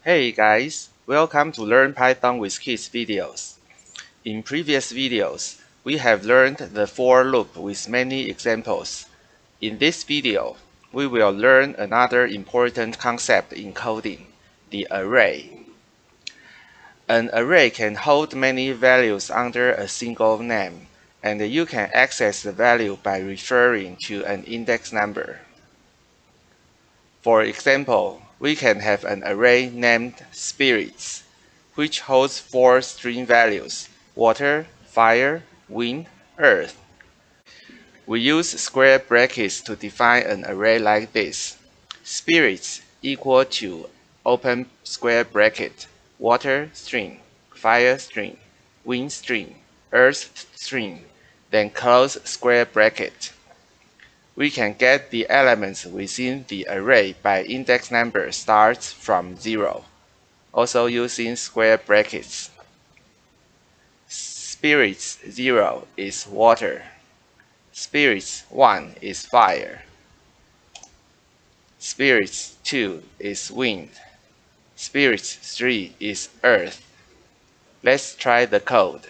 Hey guys, welcome to Learn Python with Kids videos. In previous videos, we have learned the for loop with many examples. In this video, we will learn another important concept in coding, the array. An array can hold many values under a single name, and you can access the value by referring to an index number. For example, we can have an array named spirits, which holds four string values: water, fire, wind, earth. We use square brackets to define an array like this. Spirits equal to open square bracket, water string, fire string, wind string, earth string, then close square bracket. We can get the elements within the array by index number starts from 0, also using square brackets. Spirits 0 is water. Spirits 1 is fire. Spirits 2 is wind. Spirits 3 is earth. Let's try the code.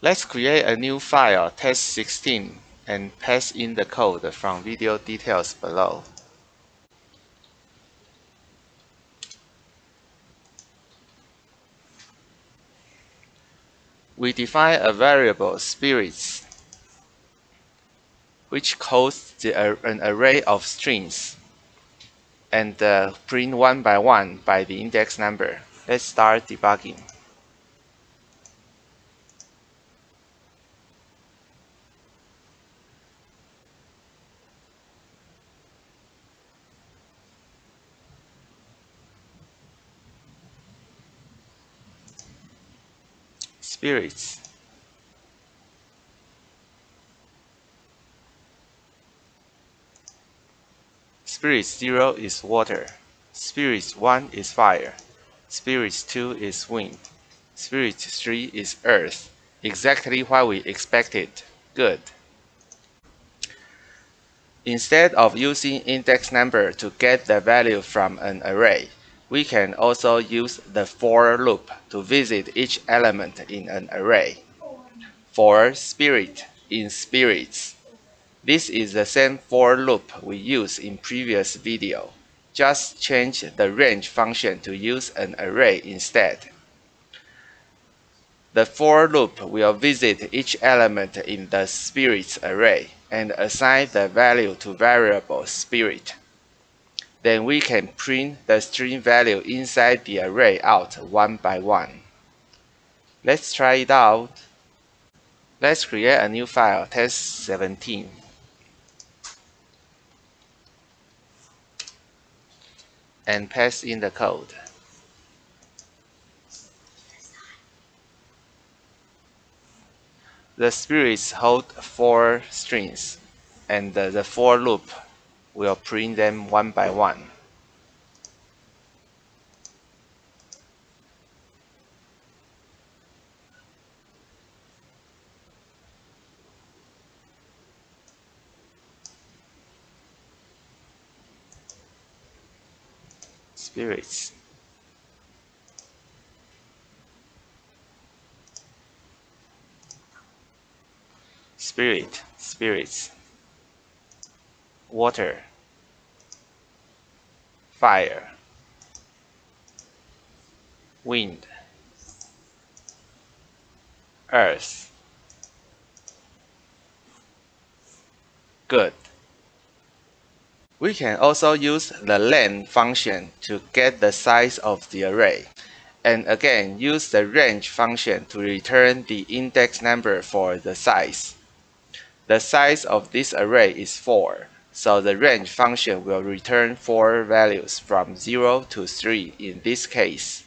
Let's create a new file, test16, and paste in the code from video details below. We define a variable spirits, which holds an array of strings, and print one by the index number. Let's start debugging. Spirits. Spirits 0 is water. Spirits 1 is fire. Spirits 2 is wind. Spirits 3 is earth. Exactly what we expected. Good. Instead of using index number to get the value from an array, we can also use the for loop to visit each element in an array. For spirit in spirits. This is the same for loop we used in previous video. Just change the range function to use an array instead. The for loop will visit each element in the spirits array and assign the value to variable spirit. Then we can print the string value inside the array out one by one. Let's try it out. Let's create a new file, test17. And paste in the code. The spirits hold four strings, and the for loop will print them one by one. Spirits. Spirit, spirits. Water. Fire. Wind. Earth. Good. We can also use the len function to get the size of the array, and again use the range function to return the index number for the size. The size of this array is 4, so the range function will return 4 values from 0 to 3 in this case.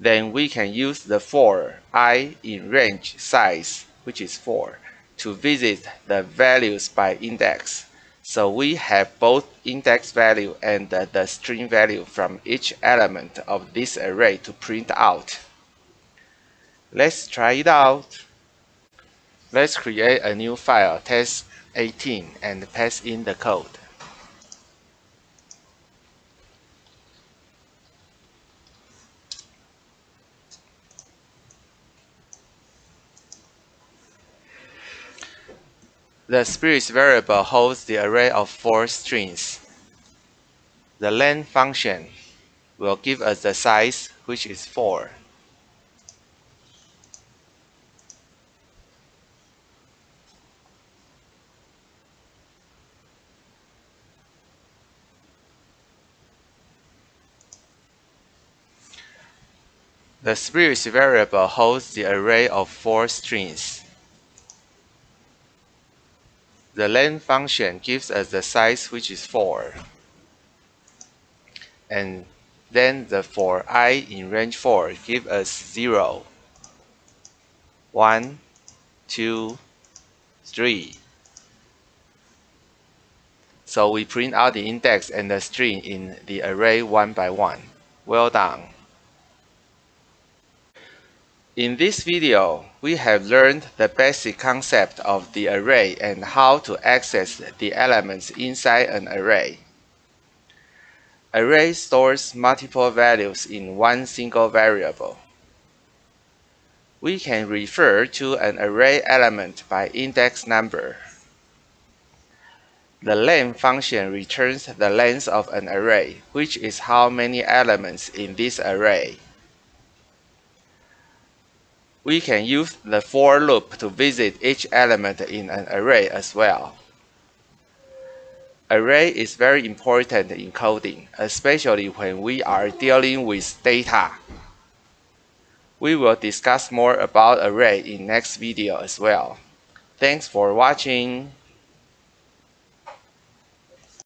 Then we can use the for I in range size, which is 4, to visit the values by index. So we have both index value and the string value from each element of this array to print out. Let's try it out. Let's create a new file, test18, and paste in the code. The spirit variable holds the array of 4 strings. The len function will give us the size, which is 4. The spirit variable holds the array of 4 strings. The len function gives us the size, which is 4. And then the for I in range 4 give us 0, 1, 2, 3. So we print out the index and the string in the array one by one. Well done. In this video, we have learned the basic concept of the array and how to access the elements inside an array. Array stores multiple values in one single variable. We can refer to an array element by index number. The len function returns the length of an array, which is how many elements in this array. We can use the for loop to visit each element in an array as well. Array is very important in coding, especially when we are dealing with data. We will discuss more about array in next video as well. Thanks for watching.